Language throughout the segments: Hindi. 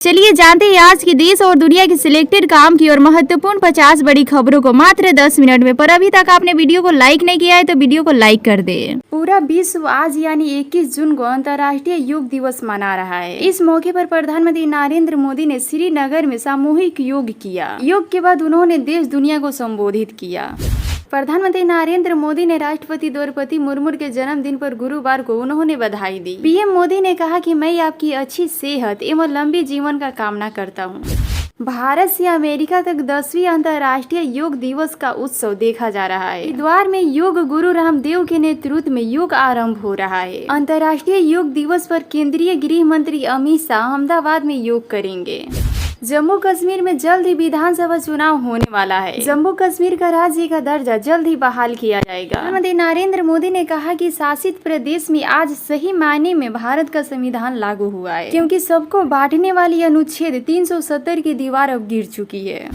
चलिए जानते हैं आज की देश और दुनिया की सिलेक्टेड काम की और महत्वपूर्ण 50 बड़ी खबरों को मात्र 10 मिनट में। पर अभी तक आपने वीडियो को लाइक नहीं किया है तो वीडियो को लाइक कर दे। पूरा विश्व आज यानी 21 जून को अंतर्राष्ट्रीय योग दिवस मना रहा है। इस मौके पर प्रधानमंत्री नरेंद्र मोदी ने श्रीनगर में सामूहिक योग किया। योग के बाद उन्होंने देश दुनिया को संबोधित किया। प्रधानमंत्री नरेंद्र मोदी ने राष्ट्रपति द्रौपदी मुर्मू के जन्मदिन पर गुरुवार को उन्होंने बधाई दी। पीएम मोदी ने कहा कि मैं आपकी अच्छी सेहत एवं लंबी जीवन का कामना करता हूं। भारत से अमेरिका तक 10वीं अंतर्राष्ट्रीय योग दिवस का उत्सव देखा जा रहा है। हरिद्वार में योग गुरु रामदेव के नेतृत्व में योग आरंभ हो रहा है। अंतर्राष्ट्रीय योग दिवस पर केंद्रीय गृह मंत्री अमित शाह अहमदाबाद में योग करेंगे। जम्मू कश्मीर में जल्द ही विधानसभा चुनाव होने वाला है। जम्मू कश्मीर का राज्य का दर्जा जल्द ही बहाल किया जाएगा। प्रधानमंत्री नरेंद्र मोदी ने कहा कि शासित प्रदेश में आज सही मायने में भारत का संविधान लागू हुआ है, क्योंकि सबको बांटने वाली अनुच्छेद 370 की दीवार अब गिर चुकी है।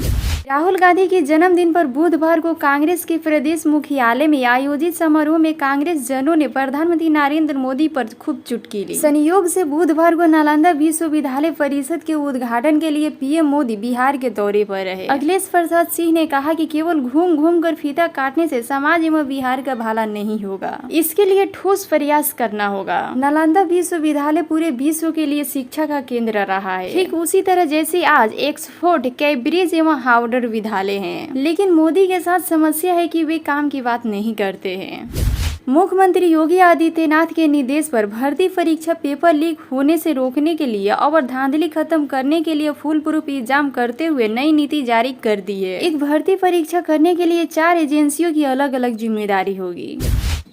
राहुल गांधी के जन्मदिन पर बुधवार को कांग्रेस के प्रदेश मुख्यालय में आयोजित समारोह में कांग्रेस जनों ने प्रधानमंत्री नरेंद्र मोदी पर खूब चुटकी ली। संयोग से बुधवार को नालंदा विश्वविद्यालय परिषद के उद्घाटन के लिए पीएम मोदी बिहार के दौरे पर रहे। अखिलेश प्रसाद सिंह ने कहा कि केवल घूम घूम कर फीता काटने से समाज एवं बिहार का भला नहीं होगा, इसके लिए ठोस प्रयास करना होगा। नालंदा विश्वविद्यालय पूरे विश्व के लिए शिक्षा का केंद्र रहा है, ठीक उसी तरह जैसे आज ऑक्सफोर्ड, कैम्ब्रिज एवं हार्वर्ड विद्यालय हैं। लेकिन मोदी के साथ समस्या है कि वे काम की बात नहीं करते हैं। मुख्यमंत्री योगी आदित्यनाथ के निर्देश पर भर्ती परीक्षा पेपर लीक होने से रोकने के लिए और धांधली खत्म करने के लिए फुल प्रूफ इंतजाम करते हुए नई नीति जारी कर दी है। एक भर्ती परीक्षा करने के लिए 4 एजेंसियों की अलग अलग जिम्मेदारी होगी।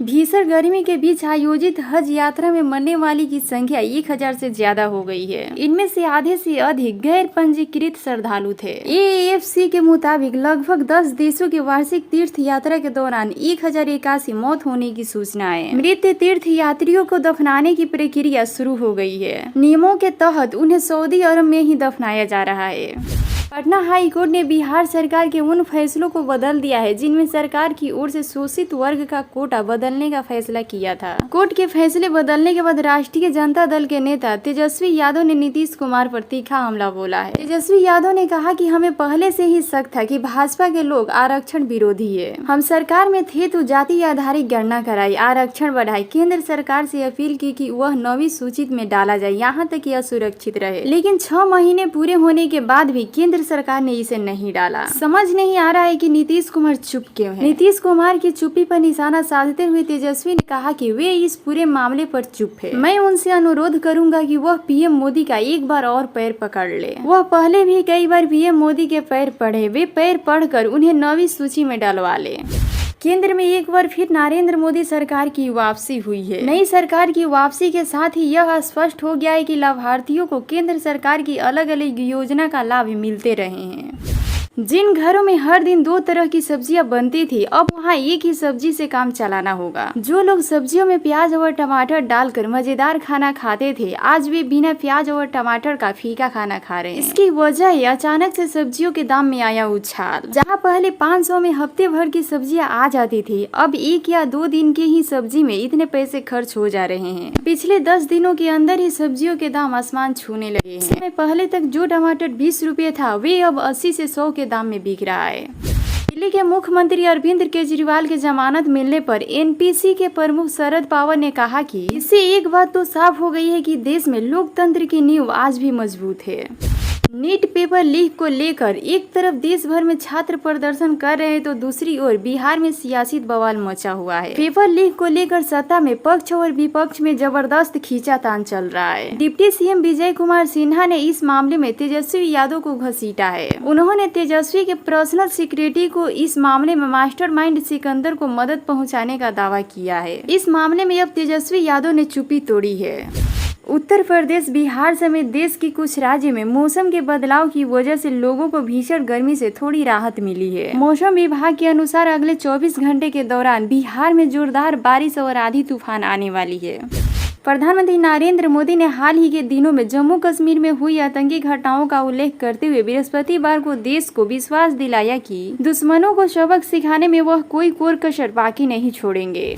भीषण गर्मी के बीच आयोजित हज यात्रा में मरने वाली की संख्या 1000 से ज्यादा हो गई है। इनमें से आधे से अधिक गैर पंजीकृत श्रद्धालु थे। एएफसी के मुताबिक लगभग 10 देशों के वार्षिक तीर्थ यात्रा के दौरान 1081 मौत होने की सूचना है। मृत तीर्थ यात्रियों को दफनाने की प्रक्रिया शुरू हो गई है। नियमों के तहत उन्हें सऊदी अरब में ही दफनाया जा रहा है। पटना हाई कोर्ट ने बिहार सरकार के उन फैसलों को बदल दिया है जिनमें सरकार की ओर से शोषित वर्ग का कोटा बदलने का फैसला किया था। कोर्ट के फैसले बदलने के बाद राष्ट्रीय जनता दल के नेता तेजस्वी यादव ने नीतीश कुमार पर तीखा हमला बोला है। तेजस्वी यादव ने कहा कि हमें पहले से ही शक था कि भाजपा के लोग आरक्षण विरोधी है। हम सरकार में थे तो जाति आधारित गणना कराई, आरक्षण बढ़ाई, केंद्र सरकार से अपील की कि वह 9वीं सूची में डाला जाए, यहाँ तक कि असुरक्षित रहे। लेकिन 6 महीने पूरे होने के बाद भी केंद्र सरकार ने इसे नहीं डाला। समझ नहीं आ रहा है कि नीतीश कुमार चुप क्यों है। नीतीश कुमार की चुप्पी पर निशाना साधते हुए तेजस्वी ने कहा कि वे इस पूरे मामले पर चुप है। मैं उनसे अनुरोध करूंगा कि वह पीएम मोदी का एक बार और पैर पकड़ ले। वह पहले भी कई बार पीएम मोदी के पैर पढ़े, वे पैर पढ़कर उन्हें 9वीं सूची में डलवा ले। केंद्र में एक बार फिर नरेंद्र मोदी सरकार की वापसी हुई है। नई सरकार की वापसी के साथ ही यह स्पष्ट हो गया है कि लाभार्थियों को केंद्र सरकार की अलग अलग योजना का लाभ मिलते रहे हैं। जिन घरों में हर दिन 2 तरह की सब्जियां बनती थी, अब वहां एक ही सब्जी से काम चलाना होगा। जो लोग सब्जियों में प्याज और टमाटर डालकर मजेदार खाना खाते थे, आज वे बिना प्याज और टमाटर का फीका खाना खा रहे हैं। इसकी वजह है अचानक से सब्जियों के दाम में आया उछाल। जहां पहले 500 में हफ्ते भर की सब्जियां आ जाती थी, अब 1 या 2 दिन की ही सब्जी में इतने पैसे खर्च हो जा रहे हैं। पिछले 10 दिनों के अंदर ही सब्जियों के दाम आसमान छूने लगे हैं। पहले तक जो टमाटर 20 रुपए था, वे अब 80 से 100 के दाम में बिक रहा है। दिल्ली के मुख्यमंत्री अरविंद केजरीवाल के जमानत मिलने पर एनपीसी के प्रमुख शरद पवार ने कहा कि इससे एक बात तो साफ हो गई है कि देश में लोकतंत्र की नींव आज भी मजबूत है। नीट पेपर लीक को लेकर एक तरफ देश भर में छात्र प्रदर्शन कर रहे हैं तो दूसरी ओर बिहार में सियासी बवाल मचा हुआ है। पेपर लीक को लेकर सत्ता में पक्ष और विपक्ष में जबरदस्त खींचातान चल रहा है। डिप्टी सीएम विजय कुमार सिन्हा ने इस मामले में तेजस्वी यादव को घसीटा है। उन्होंने तेजस्वी के पर्सनल सेक्रेटरी को इस मामले में मास्टरमाइंड सिकंदर को मदद पहुँचाने का दावा किया है। इस मामले में अब तेजस्वी यादव ने चुप्पी तोड़ी है। उत्तर प्रदेश, बिहार समेत देश के कुछ राज्यों में मौसम के बदलाव की वजह से लोगों को भीषण गर्मी से थोड़ी राहत मिली है। मौसम विभाग के अनुसार अगले 24 घंटे के दौरान बिहार में जोरदार बारिश और आंधी तूफान आने वाली है। प्रधानमंत्री नरेंद्र मोदी ने हाल ही के दिनों में जम्मू कश्मीर में हुई आतंकी घटनाओं का उल्लेख करते हुए बृहस्पतिवार को देश को विश्वास दिलाया कि दुश्मनों को सबक सिखाने में वह कोई कोर कसर बाकी नहीं छोड़ेंगे।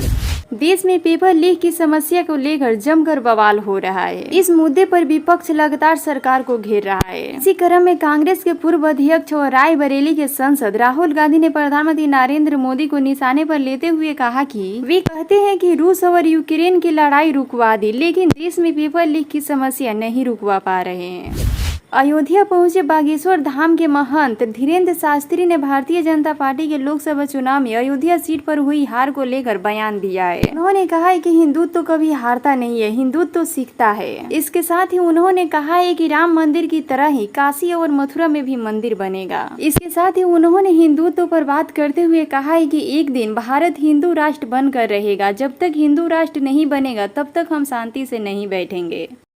देश में पेपर लीक की समस्या को लेकर जमकर बवाल हो रहा है। इस मुद्दे पर विपक्ष लगातार सरकार को घेर रहा है। इसी क्रम में कांग्रेस के पूर्व अध्यक्ष और रायबरेली के सांसद राहुल गांधी ने प्रधानमंत्री नरेंद्र मोदी को निशाने पर लेते हुए कहा कि वे कहते हैं कि रूस और यूक्रेन की लड़ाई रुकवा दी, लेकिन देश में पेपर लीक की समस्या नहीं रुकवा पा रहे हैं। अयोध्या पहुंचे बागेश्वर धाम के महंत धीरेन्द्र शास्त्री ने भारतीय जनता पार्टी के लोकसभा चुनाव में अयोध्या सीट पर हुई हार को लेकर बयान दिया है। उन्होंने कहा है कि हिंदुत्व कभी हारता नहीं है, हिंदुत्व सीखता है। इसके साथ ही उन्होंने कहा है कि राम मंदिर की तरह ही काशी और मथुरा में भी मंदिर बनेगा। इसके साथ ही उन्होंने हिंदुत्व पर बात करते हुए कहा है कि एक दिन भारत हिंदू राष्ट्र बनकर रहेगा। जब तक हिंदू राष्ट्र नहीं बनेगा तब तक हम शांति से नहीं बैठेंगे।